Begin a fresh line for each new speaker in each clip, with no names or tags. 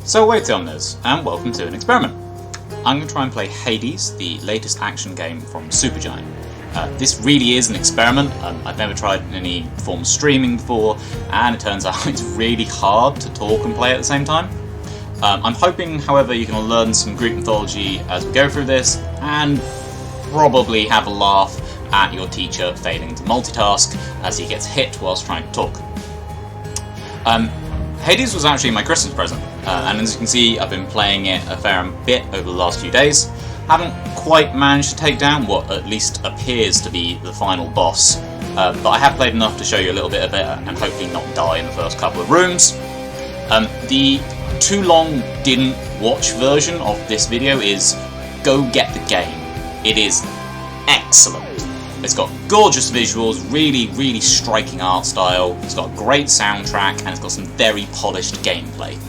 So away Tumblers, and welcome to an experiment. I'm going to try and play Hades, the latest action game from Supergiant. This really is an experiment. I've never tried any form of streaming before, and it turns out it's really hard to talk and play at the same time. I'm hoping, however, you can learn some Greek mythology as we go through this, and probably have a laugh at your teacher failing to multitask as he gets hit whilst trying to talk. Hades was actually my Christmas present, and as you can see I've been playing it a fair bit over the last few days. Haven't quite managed to take down what at least appears to be the final boss, but I have played enough to show you a little bit of it and hopefully not die in the first couple of rooms. The too long didn't watch version of this video is go get the game. It is excellent. It's got gorgeous visuals, really striking art style, it's got a great soundtrack, and it's got some very polished gameplay.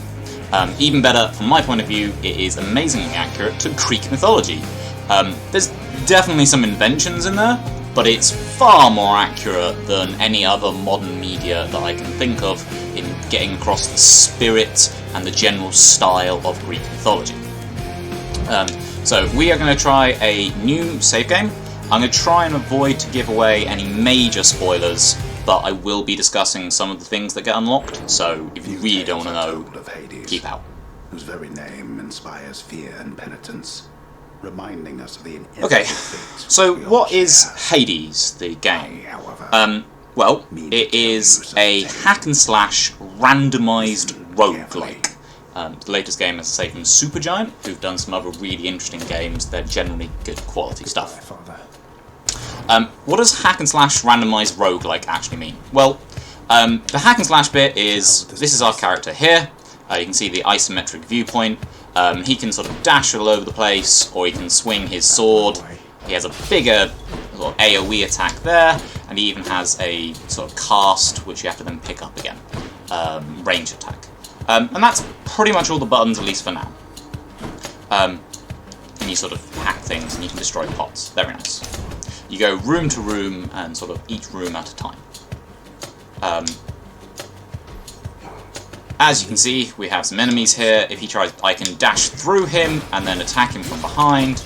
Even better, from my point of view, it is amazingly accurate to Greek mythology. There's definitely some inventions in there, but it's far more accurate than any other modern media that I can think of in getting across the spirit and the general style of Greek mythology. So we are going to try a new save game. I'm going to try and avoid to give away any major spoilers, but I will be discussing some of the things that get unlocked, so if you really don't want to know,
Hades,
keep out.
Whose very name inspires fear and penitence, reminding us of the inevitable
Okay,
fate
so
we all
what
share.
is Hades, the game?
However,
Well, it is a hack-and-slash randomised roguelike. The latest game, as I say, from Supergiant, who've done some other really interesting games. They're generally good quality stuff. What does hack-and-slash randomised roguelike actually mean? Well, the hack-and-slash bit is, this is our character here. You can see the isometric viewpoint. He can sort of dash all over the place, or he can swing his sword. He has a bigger sort of AoE attack there, and he even has a sort of cast, which you have to then pick up again. Range attack. And that's pretty much all the buttons, at least for now. And you sort of hack things, and you can destroy pots. Very nice. You go room to room, and sort of each room at a time. As you can see, we have some enemies here. If he tries, I can dash through him, and then attack him from behind,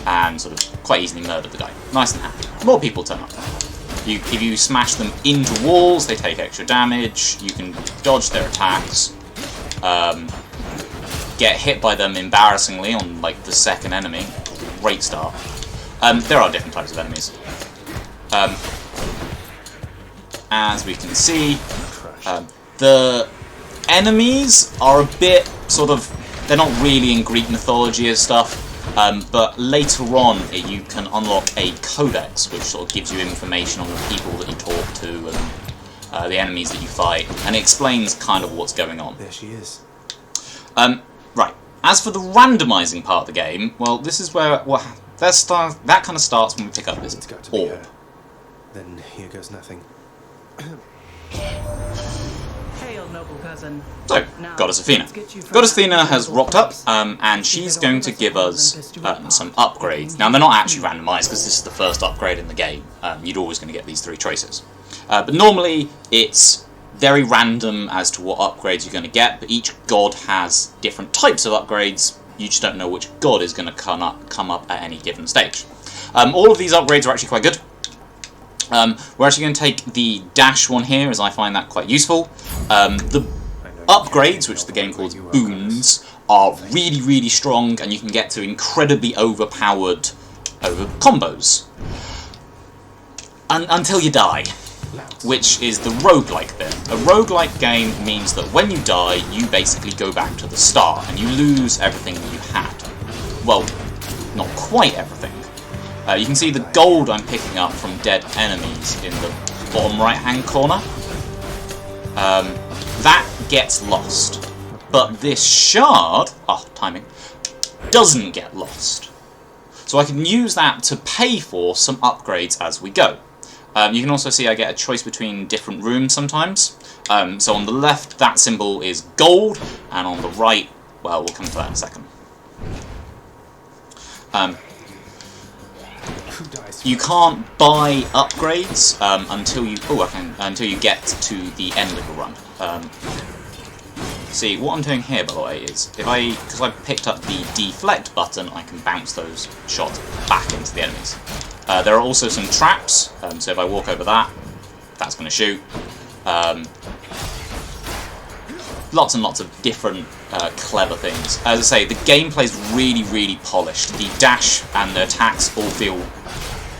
and sort of quite easily murder the guy. Nice and happy. More people turn up. If you smash them into walls, they take extra damage. You can dodge their attacks. Get hit by them embarrassingly on like the second enemy. Great start. There are different types of enemies. As we can see, the enemies are a bit sort of, they're not really in Greek mythology as stuff. But later on, you can unlock a codex, which sort of gives you information on the people that you talk to and the enemies that you fight, and it explains kind of what's going on.
There she is.
Right. As for the randomising part of the game, well, this is where that kind of starts when we pick up this
It's got to be
orb.
her. Then here goes nothing.
Hail, noble cousin.
So, Goddess Athena. Goddess Athena has rocked up, and she's going to give us some upgrades. Now, they're not actually randomised, because this is the first upgrade in the game. You're always going to get these three choices. But normally, it's very random as to what upgrades you're going to get, but each god has different types of upgrades. You just don't know which god is going to come up at any given stage. All of these upgrades are actually quite good. We're actually going to take the dash one here, as I find that quite useful. The upgrades, which the game calls boons, are really strong, and you can get to incredibly overpowered combos. Until you die, which is the roguelike bit. A roguelike game means that when you die, you basically go back to the start, and you lose everything you had. Well, not quite everything. You can see the gold I'm picking up from dead enemies in the bottom right-hand corner. That gets lost. But this shard, timing, doesn't get lost. So I can use that to pay for some upgrades as we go. You can also see I get a choice between different rooms sometimes. So on the left, that symbol is gold, and on the right, well, we'll come to that in a second. You can't buy upgrades until you get to the end of the run. See, what I'm doing here, by the way, is because I picked up the deflect button, I can bounce those shots back into the enemies. There are also some traps, so if I walk over that, that's going to shoot. Lots and lots of different clever things. As I say, the gameplay's really, really polished. The dash and the attacks all feel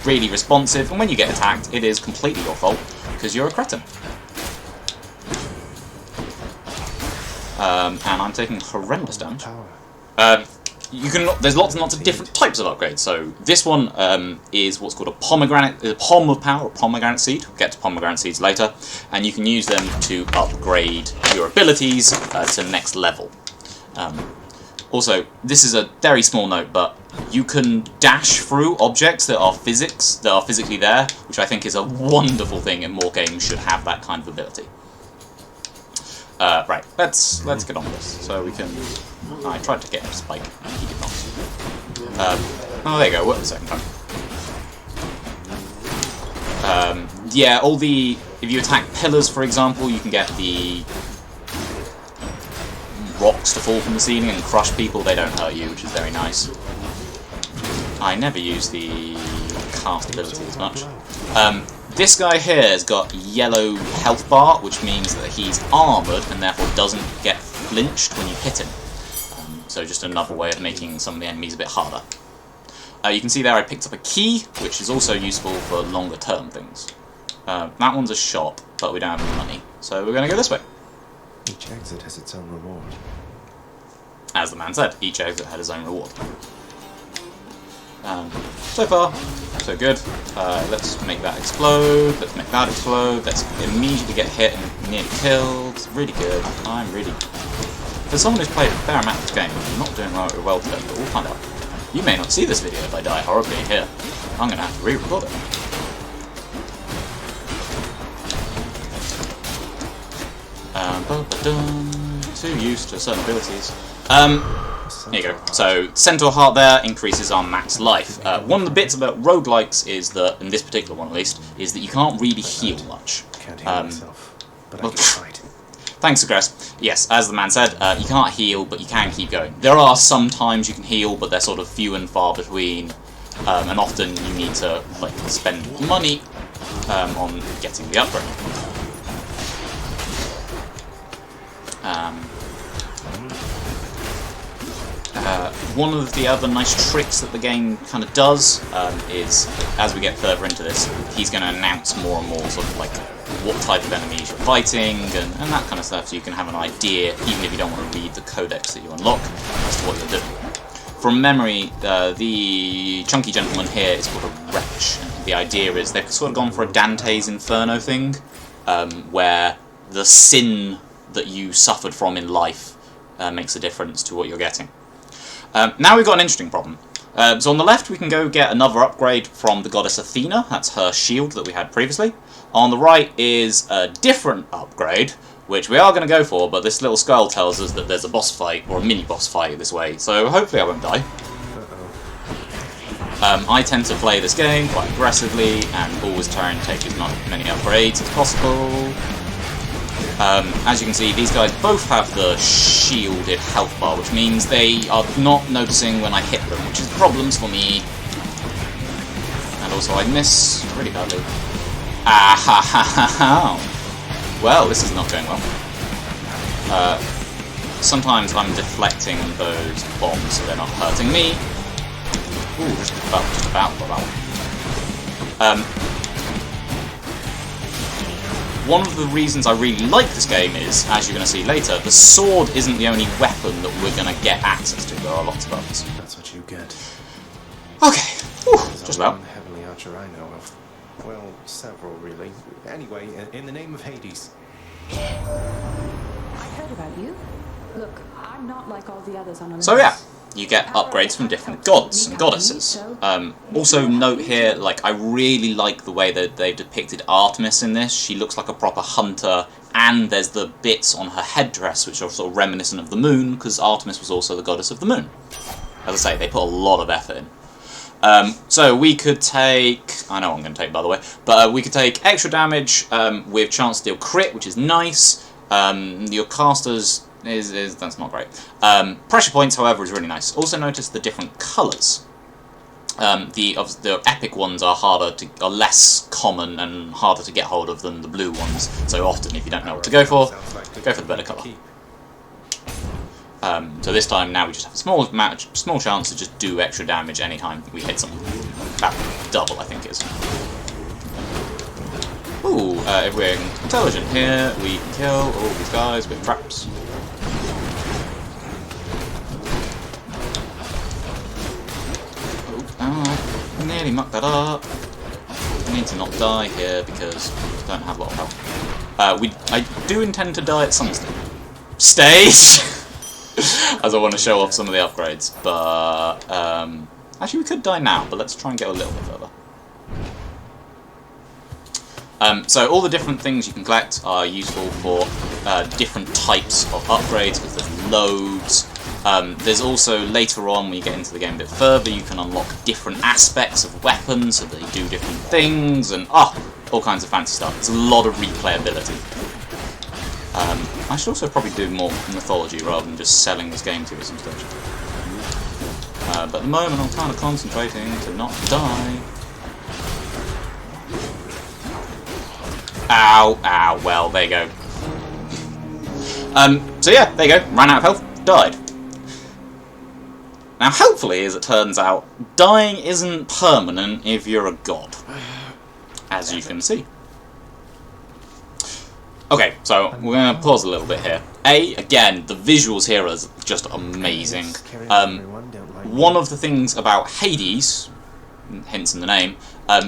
really responsive, and when you get attacked, it is completely your fault, because you're a cretin. And I'm taking horrendous damage. There's lots and lots of different types of upgrades. So this one is what's called a pom of power, or pomegranate seed. We'll get to pomegranate seeds later, and you can use them to upgrade your abilities to the next level. Also, this is a very small note, but you can dash through objects that are physically there, which I think is a wonderful thing, and more games should have that kind of ability. Right, let's get on with this. So we can. I tried to get him to spike, he did not. Oh, there you go. Worked the second time. Yeah, if you attack pillars, for example, you can get the rocks to fall from the ceiling and crush people. They don't hurt you, which is very nice. I never use the cast ability as much. This guy here has got yellow health bar, which means that he's armoured and therefore doesn't get flinched when you hit him. So just another way of making some of the enemies a bit harder. You can see there I picked up a key, which is also useful for longer term things. That one's a shop, but we don't have any money, so we're going to go this way.
Each exit has its own reward.
As the man said, each exit had his own reward. So far, so good. Let's make that explode, let's make that explode, let's immediately get hit and nearly killed. Really good. I'm really... For someone who's played a fair amount of this game, I'm not doing well today, but we'll find out. You may not see this video if I die horribly here. I'm going to have to re-record it. Too used to certain abilities. Here you go. So, Centaur Heart there increases our max life. One of the bits about roguelikes is that, in this particular one at least, is that you can't really heal much.
Can't heal myself, but I can fight.
Thanks, Aggress. Yes, as the man said, you can't heal, but you can keep going. There are some times you can heal, but they're sort of few and far between, and often you need to spend money on getting the upgrade. One of the other nice tricks that the game kind of does is, as we get further into this, he's going to announce more and more sort of what type of enemies you're fighting and that kind of stuff, so you can have an idea, even if you don't want to read the codex that you unlock, as to what you're doing. From memory, the chunky gentleman here is called a wretch, and the idea is they've sort of gone for a Dante's Inferno thing, where the sin that you suffered from in life makes a difference to what you're getting. Now we've got an interesting problem. So on the left we can go get another upgrade from the goddess Athena, that's her shield that we had previously. On the right is a different upgrade, which we are going to go for, but this little skull tells us that there's a boss fight, or a mini-boss fight this way, so hopefully I won't die. I tend to play this game quite aggressively, and always try and take as many upgrades as possible. As you can see, these guys both have the shielded health bar, which means they are not noticing when I hit them, which is problems for me. And also I miss really badly. Ah ha ha ha ha! Well, this is not going well. Sometimes I'm deflecting those bombs so they're not hurting me. Ooh, just about got that one. One of the reasons I really like this game is, as you're going to see later, the sword isn't the only weapon that we're going to get access to. There are lots of others.
That's what you get.
Okay, whew, just about.
One heavenly archer I know of. Well, several really. Anyway, in the name of Hades.
I heard about you. Look, I'm not like all the others on Olympus.
So yeah, you get upgrades from different gods and goddesses. Also note here, I really like the way that they've depicted Artemis in this. She looks like a proper hunter, and there's the bits on her headdress which are sort of reminiscent of the moon, because Artemis was also the goddess of the moon. As I say, they put a lot of effort in. So we could take, I know what I'm going to take by the way, but we could take extra damage with chance to deal crit, which is nice. Your casters that's not great. Pressure points, however, is really nice. Also notice the different colours. The epic ones are less common and harder to get hold of than the blue ones. So often, if you don't know what to go for the better colour. So this time now we just have a small chance to just do extra damage anytime we hit something. About double, I think it is. Ooh, if we're intelligent here, we can kill all these guys with traps. Oh, nearly mucked that up. I need to not die here because I don't have a lot of health. I do intend to die at some stage, as I want to show off some of the upgrades. But actually, we could die now, but let's try and get a little bit further. So all the different things you can collect are useful for different types of upgrades, because there's loads. There's also, later on, when you get into the game a bit further, you can unlock different aspects of weapons, so they do different things, and all kinds of fancy stuff. It's a lot of replayability. I should also probably do more mythology rather than just selling this game to us instead. But at the moment, I'm kind of concentrating to not die. Ow, ow, well, there you go. So yeah, there you go, ran out of health, died. Now hopefully, as it turns out, dying isn't permanent if you're a god, as you can see. Okay, so we're going to pause a little bit here. Again, the visuals here are just amazing. One of the things about Hades, hence in the name,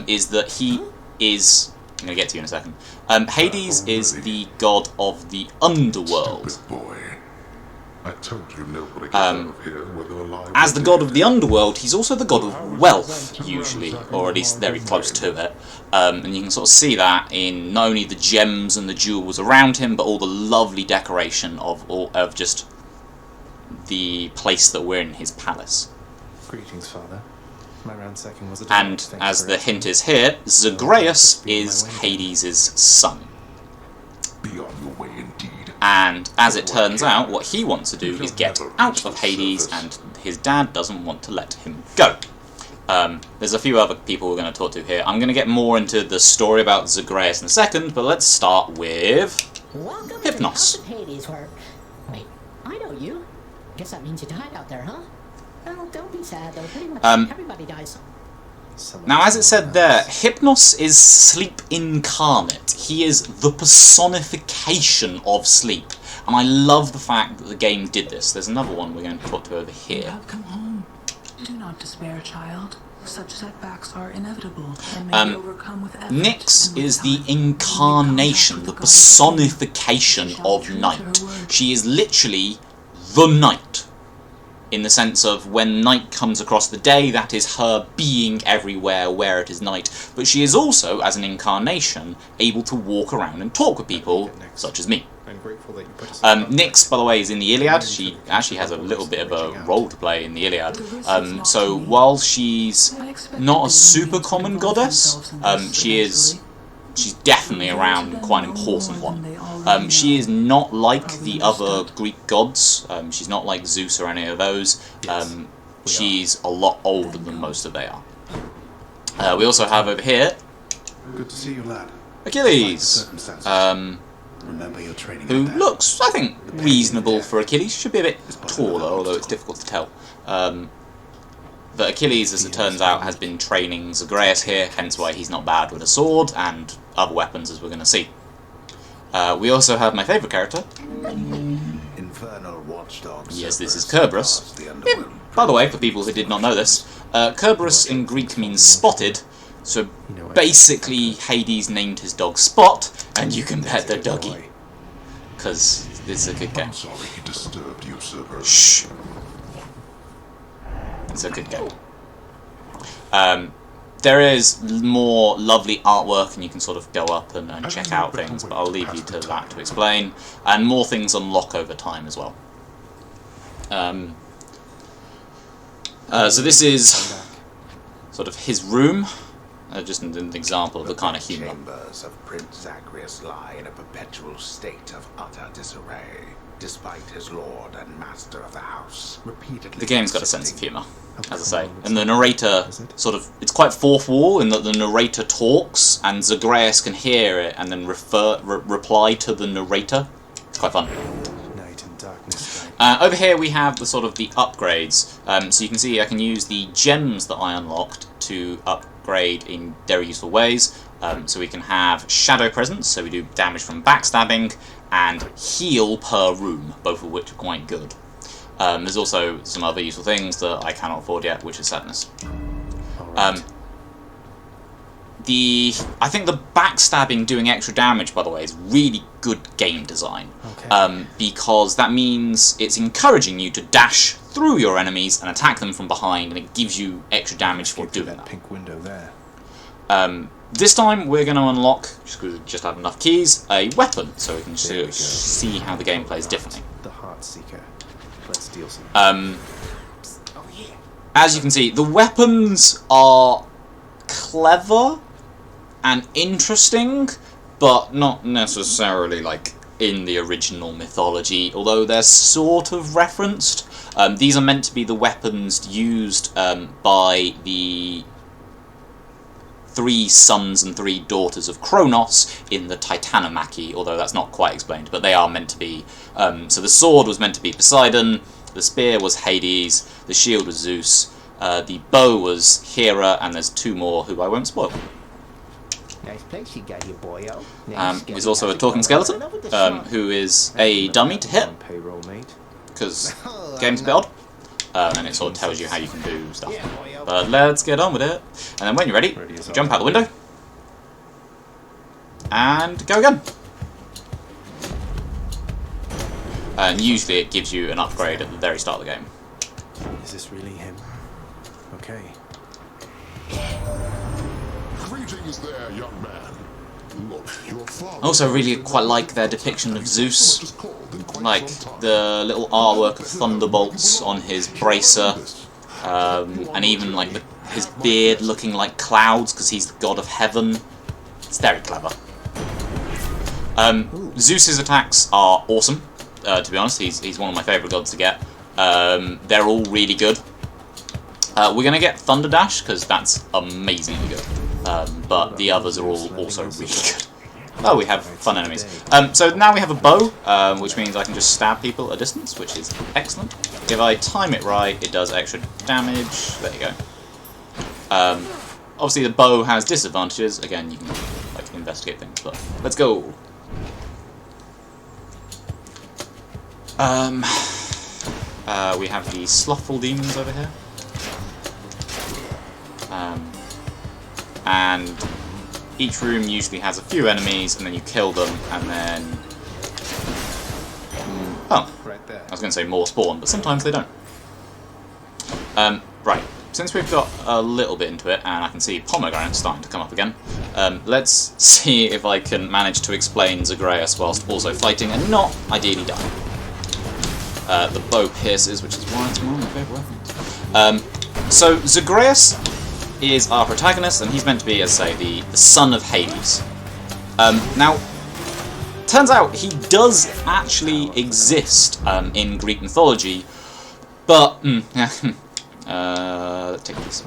is that he is... I'm going to get to you in a second. Hades is the god of the underworld.
Boy. I told you nobody gets out of here, whether alive
as the god of the underworld, he's also the god of wealth, usually, or at least very close to it. And you can sort of see that in not only the gems and the jewels around him, but all the lovely decoration of just the place that we're in, his palace.
Greetings, Father. My ransacking was a
And as the hint is here, Zagreus is Hades' son.
Be on your way indeed.
And as it turns out, what he wants to do is get out of Hades, and his dad doesn't want to let him go. There's a few other people we're going to talk to here. I'm going to get more into the story about Zagreus in a second, but let's start with
Welcome
Hypnos.
to the house of Hades, where... Wait, I know you. Guess that means you died out there, huh? Well, don't be sad, though. Pretty much everybody dies.
Now, as it said there, Hypnos is sleep incarnate. He is the personification of sleep. And I love the fact that the game did this. There's another one we're going to talk to over
You
here.
have come home. Do not despair, child. Such setbacks are inevitable and may be overcome with effort.
Nyx
and with
is the
time.
incarnation, the personification of night. She is literally the night. In the sense of when night comes across the day, that is her being everywhere where it is night. But she is also, as an incarnation, able to walk around and talk with people, such as me.
I'm grateful that you put us
Nyx, by the way, is in the Iliad. She actually has a little bit of a role to play in the Iliad. So while she's not a super common goddess, she's definitely around and quite an important one. She is not like the other Greek gods. She's not like Zeus or any of those. She's a lot older than most of they are. We also have over here
Good to see you, lad.
Achilles,
Remember your training.
who looks, I think, reasonable for Achilles. Should be a bit taller, although it's difficult to tell. But Achilles, as it turns out, has been training Zagreus here, hence why he's not bad with a sword and other weapons, as we're going to see. We also have my favourite character.
Infernal watchdogs.
Yes, this is Kerberos. By the way, for people who did not know this, Kerberos in Greek means spotted, so basically Hades named his dog Spot, and you can pet the doggy. Because this is a good game.
I'm sorry he disturbed you, sir.
Shh. It's a good game. There is more lovely artwork, and you can sort of go up and check out things, but I'll leave you to that to explain. And more things unlock over time as well. So this is sort of his room. Just an example of the kind of humour.
Chambers of Prince Zagreus lie in a perpetual state of utter disarray. despite his lord and master of the house repeatedly.
The game's got a sense of humour, as I say. And the narrator sort of, it's quite fourth wall in that the narrator talks and Zagreus can hear it and then reply to the narrator. It's quite fun.
Night and darkness.
Over here we have the sort of the upgrades. So you can see I can use the gems that I unlocked to upgrade in very useful ways. So we can have Shadow Presence, so we do damage from backstabbing, and heal per room, both of which are quite good. There's also some other useful things that I cannot afford yet, which is sadness.
Right.
I think the backstabbing doing extra damage, by the way, is really good game design.
Okay.
Because that means it's encouraging you to dash through your enemies and attack them from behind, and it gives you extra damage for doing that.
Pink window there.
This time we're going to unlock, just because we just have enough keys, a weapon, so we can see how the game plays differently.
The Heart Seeker. Let's deal some.
As you can see, the weapons are clever and interesting, but not necessarily like in the original mythology, although they're sort of referenced. These are meant to be the weapons used by the 3 sons and 3 daughters of Kronos in the Titanomachy, although that's not quite explained, but they are meant to be. So the sword was meant to be Poseidon, the spear was Hades, the shield was Zeus, the bow was Hera, and there's 2 more who I won't spoil.
Nice place you got here, boyo.
There's also a talking skeleton, who is a dummy to hit,
Payroll, mate.
because game's a bit odd. And it sort of tells you how you can do stuff. But let's get on with it. And then when you're ready, jump out the window. And go again. And usually it gives you an upgrade at the very start of the game.
Is this really him? Okay.
Greetings there, young man. Look, your father.
I also really quite like their depiction of Zeus. Like the little artwork of thunderbolts on his bracer, and even like his beard looking like clouds because he's the god of heaven. It's very clever. Zeus's attacks are awesome. To be honest, he's one of my favourite gods to get. They're all really good. We're gonna get Thunder Dash because that's amazingly good. But the others are all also really good. Oh, we have fun enemies. So now we have a bow, which means I can just stab people at a distance, which is excellent. If I time it right, it does extra damage. There you go. Obviously the bow has disadvantages. Again, you can like investigate things, but let's go. We have the slothful demons over here. And each room usually has a few enemies, and then you kill them, and then... Oh,
Right there.
I was going to say more spawn, but sometimes they don't. Right, since we've got a little bit into it, and I can see pomegranates starting to come up again, let's see if I can manage to explain Zagreus whilst also fighting and not ideally dying. The bow pierces, which is why it's one of my favourite weapons. So Zagreus is our protagonist, and he's meant to be, as I say, the son of Hades. Now, turns out he does actually exist in Greek mythology, but let's take this.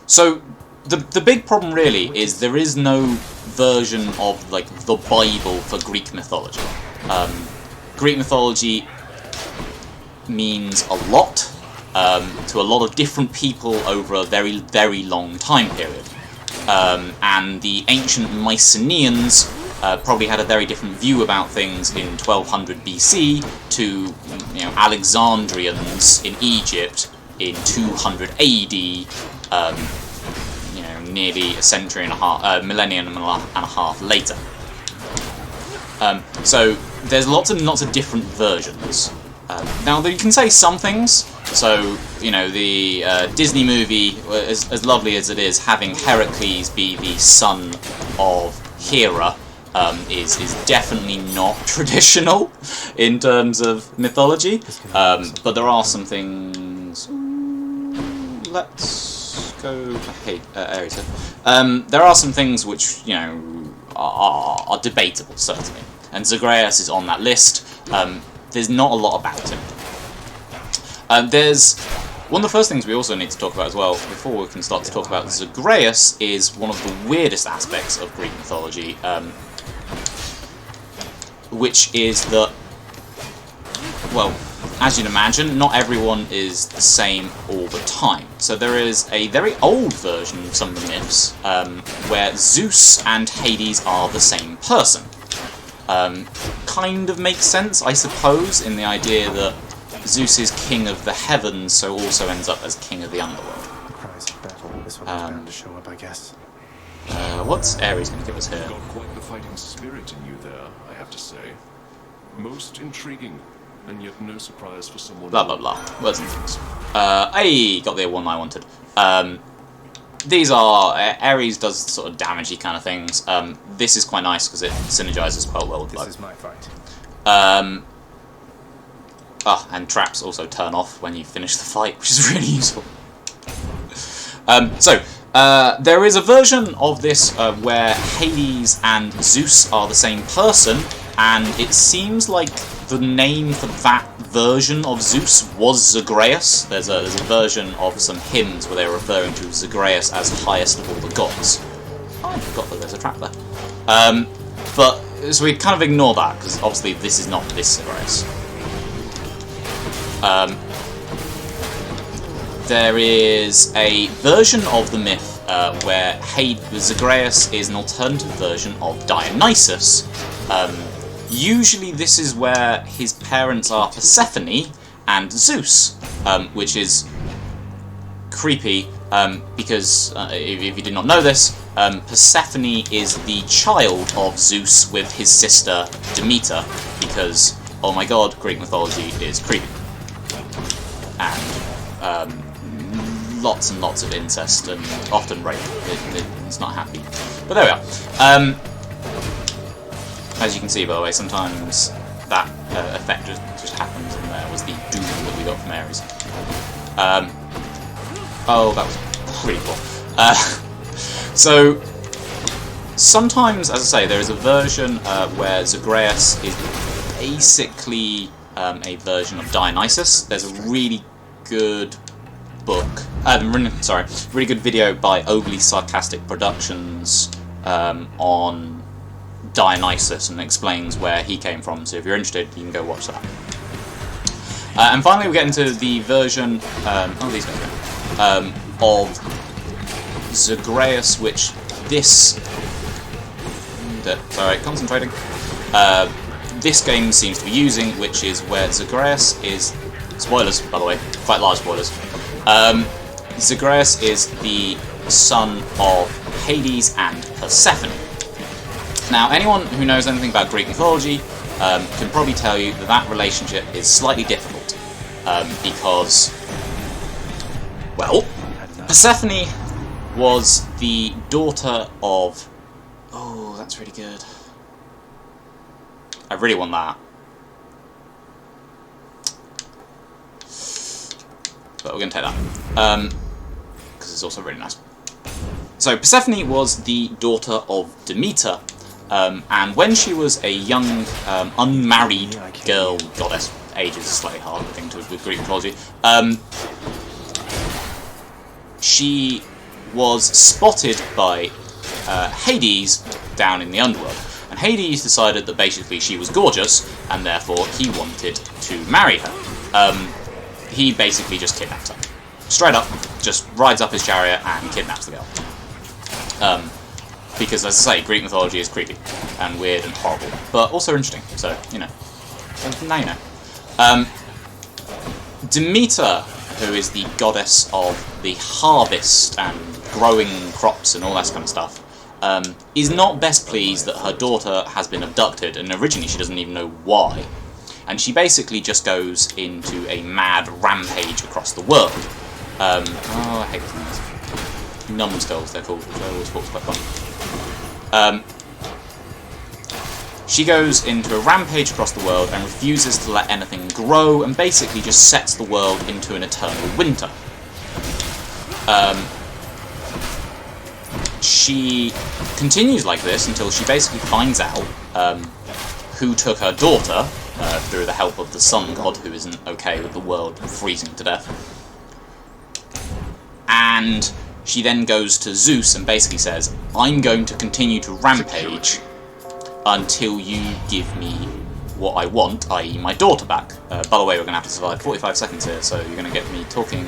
So the big problem really is there is no version of like the Bible for Greek mythology. Greek mythology means a lot to a lot of different people over a very, very long time period. And the ancient Mycenaeans probably had a very different view about things in 1200 BC to Alexandrians in Egypt in 200 AD, nearly a century and a half, millennium and a half later. So there's lots and lots of different versions. Now you can say some things. So the Disney movie, as lovely as it is, having Heracles be the son of Hera is definitely not traditional in terms of mythology. But there are some things. Let's go to Ares. There are some things which are debatable, certainly. and Zagreus is on that list. There's not a lot about him. There's one of the first things we also need to talk about as well, before we can start to talk about Zagreus, is one of the weirdest aspects of Greek mythology, which is that, well, as you'd imagine, not everyone is the same all the time. So there is a very old version of some of the myths where Zeus and Hades are the same person. Kind of makes sense, I suppose, in the idea that Zeus is king of the heavens, so also ends up as king of the underworld.
The cries of battle. This one's bound to show up, I guess.
What's Ares going to give us here?
Got quite the fighting spirit in you there, I have to say. Most intriguing, and yet no surprise for someone.
Blah blah blah. Words and things. I got the one I wanted. These are Ares does sort of damagey kind of things. This is quite nice because it synergizes quite well with blood.
This is my fight.
And traps also turn off when you finish the fight, which is really useful. There is a version of this where Hades and Zeus are the same person, and it seems like the name for that version of Zeus was Zagreus. There's a version of some hymns where they're referring to Zagreus as highest of all the gods. Oh, I forgot that there's a trap there. So we kind of ignore that, because obviously this is not this Zagreus. There is a version of the myth where Zagreus is an alternative version of Dionysus. Usually this is where his parents are Persephone and Zeus, which is creepy because, if you did not know this, Persephone is the child of Zeus with his sister Demeter, because, oh my god, Greek mythology is creepy. And lots and lots of incest and often rape. It's not happy. But there we are. As you can see, by the way, sometimes that effect just happens, and there was the doom that we got from Ares. Oh, that was really cool. So, sometimes, as I say, there is a version where Zagreus is basically a version of Dionysus. There's a really good book, really good video by Overly Sarcastic Productions on Dionysus, and explains where he came from, so if you're interested you can go watch that. And finally we get into the version these guys of Zagreus, which concentrating. This game seems to be using, which is where Zagreus is, spoilers by the way, quite large spoilers, Zagreus is the son of Hades and Persephone. Now, anyone who knows anything about Greek mythology can probably tell you that that relationship is slightly difficult, because, well, Persephone was the daughter of... Oh, that's really good. I really want that. But we're going to take that, because it's also really nice. So, Persephone was the daughter of Demeter, and when she was a young, unmarried girl, goddess, age is a slightly harder thing to with Greek mythology, she was spotted by Hades down in the underworld. And Hades decided that basically she was gorgeous, and therefore he wanted to marry her. He basically just kidnaps her. Straight up, just rides up his chariot and kidnaps the girl. Because, as I say, Greek mythology is creepy and weird and horrible, but also interesting, so, you know. Now you know. Demeter, who is the goddess of the harvest and growing crops and all that kind of stuff, is not best pleased that her daughter has been abducted, and originally she doesn't even know why. And she basically just goes into a mad rampage across the world. Oh, I hate things. Numbskulls, they're called, which I always thought was quite fun. She goes into a rampage across the world and refuses to let anything grow, and basically just sets the world into an eternal winter. She continues like this until she basically finds out who took her daughter through the help of the sun god, who isn't okay with the world freezing to death. And she then goes to Zeus and basically says, I'm going to continue to rampage until you give me what I want, i.e. my daughter back. By the way, we're going to have to survive 45 seconds here, so you're going to get me talking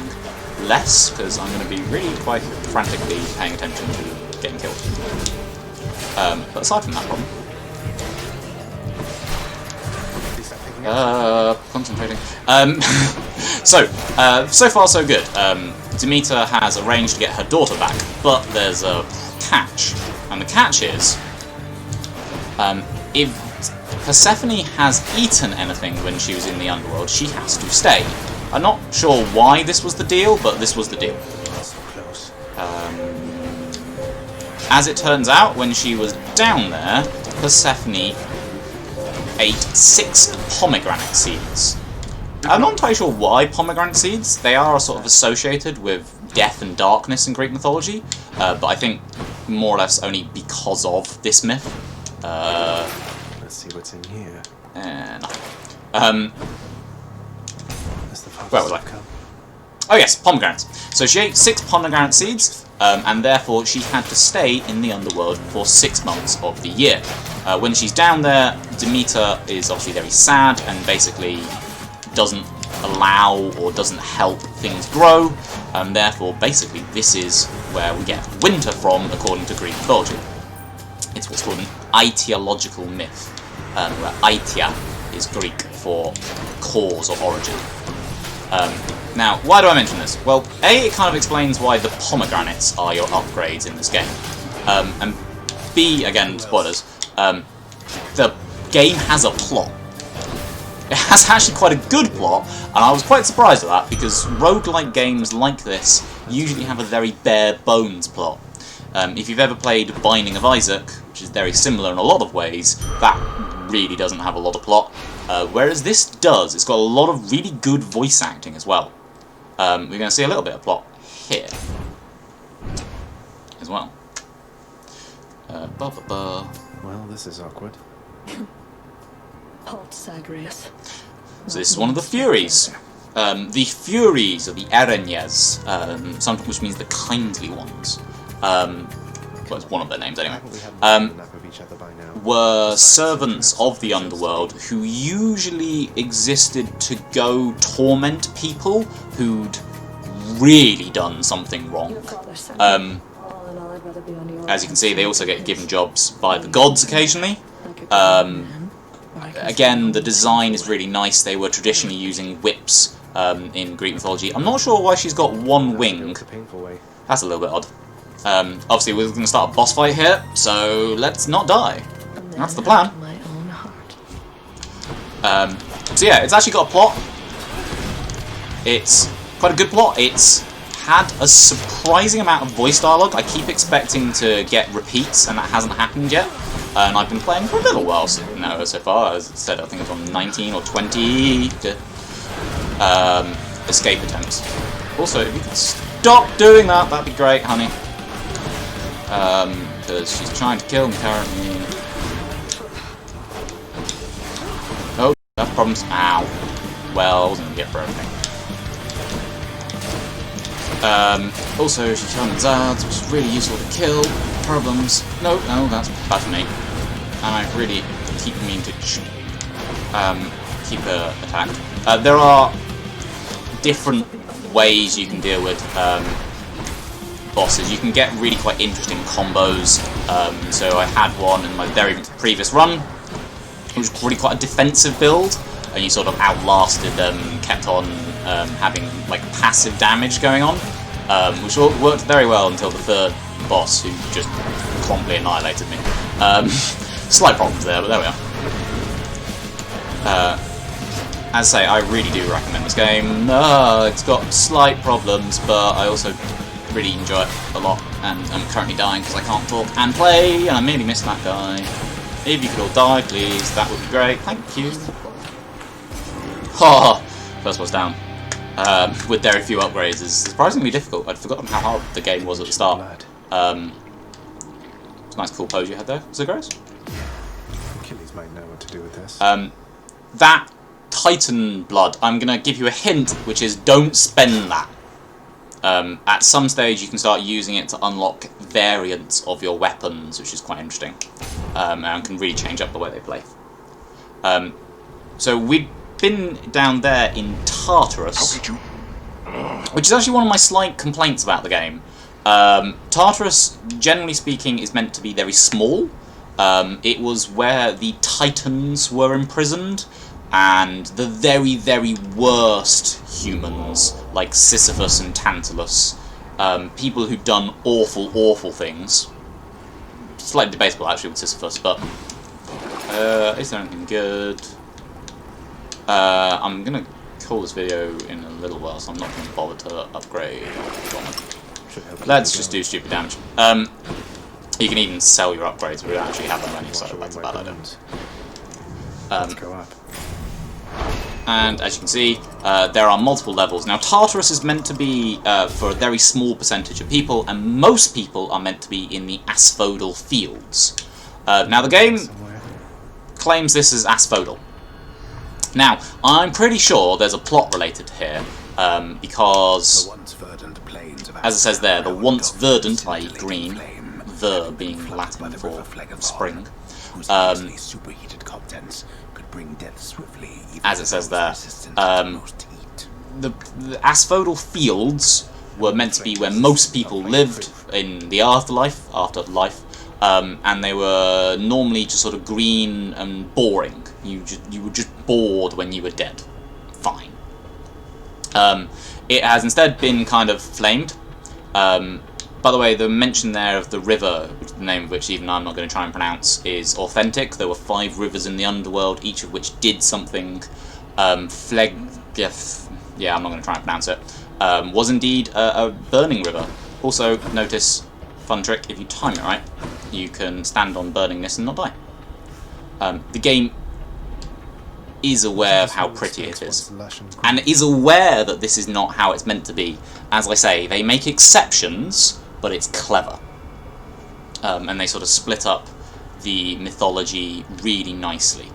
less, because I'm going to be really quite frantically paying attention to getting killed. But aside from that problem... concentrating. So far so good. Demeter has arranged to get her daughter back, but there's a catch. And the catch is, if Persephone has eaten anything when she was in the underworld, she has to stay. I'm not sure why this was the deal, but this was the deal. As it turns out, when she was down there, Persephone ate 6 pomegranate seeds. I'm not entirely sure why pomegranate seeds. They are sort of associated with death and darkness in Greek mythology, but I think more or less only because of this myth.
Let's see what's in here.
Nothing. Where was I? Oh yes, pomegranates. So she ate 6 pomegranate seeds, and therefore she had to stay in the underworld for 6 months of the year. When she's down there, Demeter is obviously very sad and basically doesn't allow or doesn't help things grow, and therefore basically this is where we get winter from according to Greek mythology. It's what's called an aetiological myth, where aetia is Greek for cause or origin. Now, why do I mention this? Well, A, it kind of explains why the pomegranates are your upgrades in this game, and B, again, spoilers, the game has a plot. It has actually quite a good plot, and I was quite surprised at that, because roguelike games like this usually have a very bare bones plot. If you've ever played Binding of Isaac, which is very similar in a lot of ways, that really doesn't have a lot of plot, whereas this does. It's got a lot of really good voice acting as well. We're going to see a little bit of plot here as well.
Well, this is awkward.
Zagreus.
So this is one of the Furies. The Furies, or the Erenyes, which means the kindly ones. Well, it's one of their names anyway. Were servants of the underworld who usually existed to go torment people who'd really done something wrong. As you can see, they also get given jobs by the gods occasionally. Again, the design is really nice. They were traditionally using whips in Greek mythology. I'm not sure why she's got one wing. That's a little bit odd. Obviously, we're going to start a boss fight here, so let's not die. That's the plan. So yeah, it's actually got a plot. It's quite a good plot. It's had a surprising amount of voice dialogue. I keep expecting to get repeats, and that hasn't happened yet. And I've been playing for a little while so far. As I said, I think it's on 19 or 20 escape attempts. Also, if you could stop doing that, that'd be great, honey. Because she's trying to kill me currently. Oh, that's problems. Ow. Well, I wasn't gonna get for everything. Also, she's throwing Zards, which is really useful to kill. Problems. No, that's bad for me. And I really keep meaning to keep her attacked. There are different ways you can deal with bosses. You can get really quite interesting combos. So I had one in my very previous run. It was really quite a defensive build, and you sort of outlasted them, kept on having like passive damage going on, which worked very well until the third boss, who just promptly annihilated me. Slight problems there, but there we are. As I say, I really do recommend this game. It's got slight problems, but I also really enjoy it a lot, and I'm currently dying because I can't talk and play, and I merely missed that guy. If you could all die, please, that would be great. Thank you. Oh, first boss down. With very few upgrades is surprisingly difficult. I'd forgotten how hard the game was at the start. It's a nice cool pose you had there, Zagreus.
Achilles might know what to do with this. Yes.
That Titan blood, I'm going to give you a hint, which is don't spend that. At some stage you can start using it to unlock variants of your weapons, which is quite interesting, and can really change up the way they play. So we've been down there in Tartarus, which is actually one of my slight complaints about the game. Tartarus, generally speaking, is meant to be very small. It was where the Titans were imprisoned, and the very, very worst humans, like Sisyphus and Tantalus, people who'd done awful, awful things. Slightly debatable, actually, with Sisyphus, but is there anything good? I'm going to call this video in a little while, so I'm not going to bother to upgrade. Let's just do stupid damage. You can even sell your upgrades, we don't actually have them ready, so that's a bad idea.
Let's go up.
And as you can see, there are multiple levels. Now, Tartarus is meant to be for a very small percentage of people, and most people are meant to be in the asphodel fields. Now, the game claims this is asphodel. Now, I'm pretty sure there's a plot related here, because, as it says there, the once verdant, i.e. green, ver being Latin for spring, as it says there, the asphodel fields were meant to be where most people lived in the afterlife, and they were normally just sort of green and boring. You were just bored when you were dead. Fine. It has instead been kind of flamed. By the way, the mention there of the river, the name of which even I'm not going to try and pronounce, is authentic. There were 5 rivers in the underworld, each of which did something. Yeah, I'm not going to try and pronounce it. Was indeed a burning river. Also, notice, fun trick, if you time it right, you can stand on burningness and not die. The game is aware of how pretty it is, and is aware that this is not how it's meant to be. As I say, they make exceptions, but it's clever. And they sort of split up the mythology really nicely.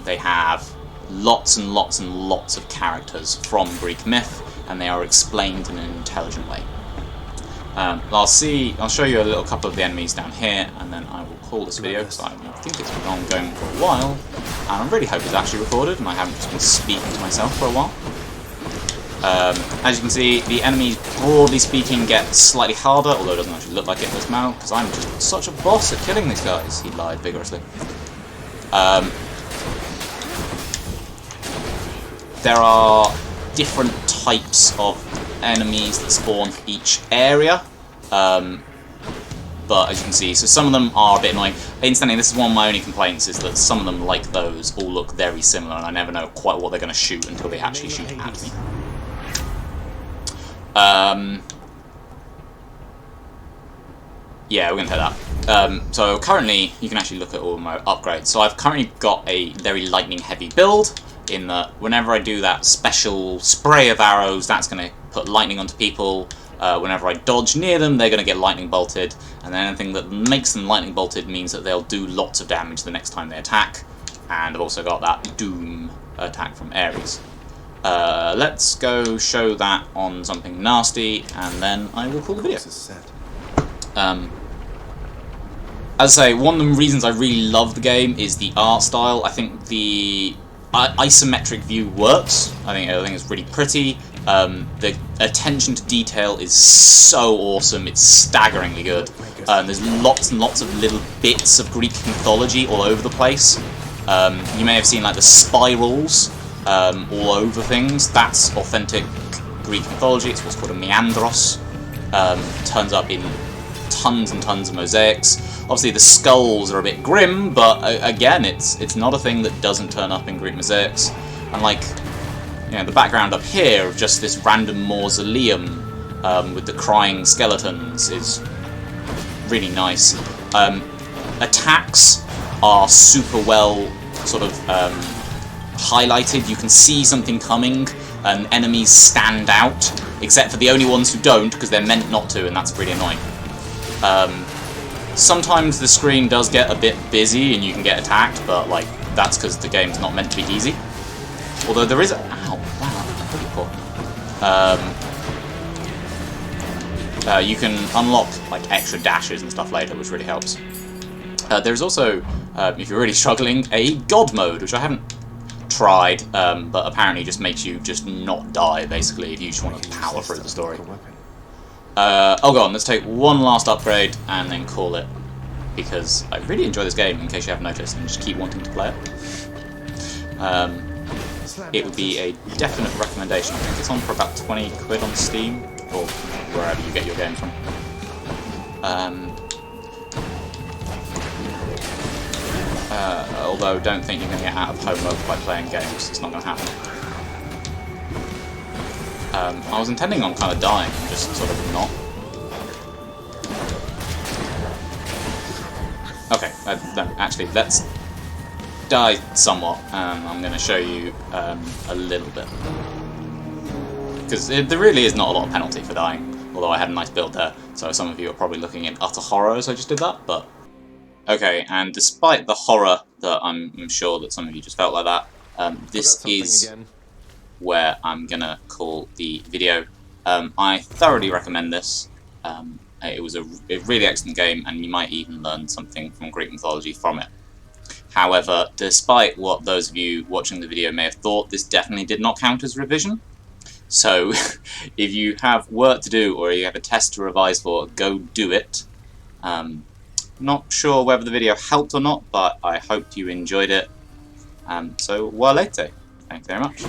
They have lots and lots and lots of characters from Greek myth, and they are explained in an intelligent way. I'll show you a little couple of the enemies down here, and then I will call this video, because I think it's been ongoing for a while, and I really hope it's actually recorded, and I haven't just been speaking to myself for a while. As you can see, the enemies, broadly speaking, get slightly harder, although it doesn't actually look like it in this map, because I'm just such a boss at killing these guys. He lied vigorously. There are different types of enemies that spawn for each area, but as you can see, so some of them are a bit annoying. Instantly, this is one of my only complaints, is that some of them, like those, all look very similar, and I never know quite what they're going to shoot until they actually shoot at me. Yeah, we're going to take that. So currently, you can actually look at all my upgrades. So I've currently got a very lightning heavy build, in that whenever I do that special spray of arrows, that's going to put lightning onto people. Whenever I dodge near them, they're going to get lightning bolted, and then anything that makes them lightning bolted means that they'll do lots of damage the next time they attack. And I've also got that Doom attack from Ares. Let's go show that on something nasty, and then I will call the video. As I say, one of the reasons I really love the game is the art style. I think the isometric view works. I think it's really pretty. The attention to detail is so awesome, it's staggeringly good. There's lots and lots of little bits of Greek mythology all over the place. You may have seen like the spirals all over things. That's authentic Greek mythology. It's what's called a meandros. Turns up in tons and tons of mosaics. Obviously the skulls are a bit grim, but again, it's not a thing that doesn't turn up in Greek mosaics. And like, you know, the background up here of just this random mausoleum with the crying skeletons is really nice. Attacks are super well sort of highlighted. You can see something coming, and enemies stand out, except for the only ones who don't, because they're meant not to, and that's pretty annoying. Sometimes the screen does get a bit busy and you can get attacked, but like that's because the game's not meant to be easy. Although there is... Ow, wow, pretty poor. You can unlock like extra dashes and stuff later, which really helps. There's also, if you're really struggling, a God mode, which I haven't tried, but apparently just makes you just not die, basically, if you just want to power through the story. Oh, go on, let's take one last upgrade and then call it, because I really enjoy this game, in case you haven't noticed, and just keep wanting to play it. It would be a definite recommendation. I think it's on for about 20 quid on Steam, or wherever you get your games from. Although don't think you're going to get out of homework by playing games, it's not going to happen. I was intending on kind of dying, and just sort of not. Okay, actually, let's die somewhat, and I'm going to show you a little bit. Because there really is not a lot of penalty for dying, although I had a nice build there, so some of you are probably looking in utter horror as I just did that, but... Okay, and despite the horror that I'm sure that some of you just felt like that, this is where I'm going to call the video. I thoroughly recommend this. It was a really excellent game, and you might even learn something from Greek mythology from it. However, despite what those of you watching the video may have thought, this definitely did not count as revision. So, if you have work to do or you have a test to revise for, go do it. Not sure whether the video helped or not, but I hope you enjoyed it. So, walete. Thanks very much.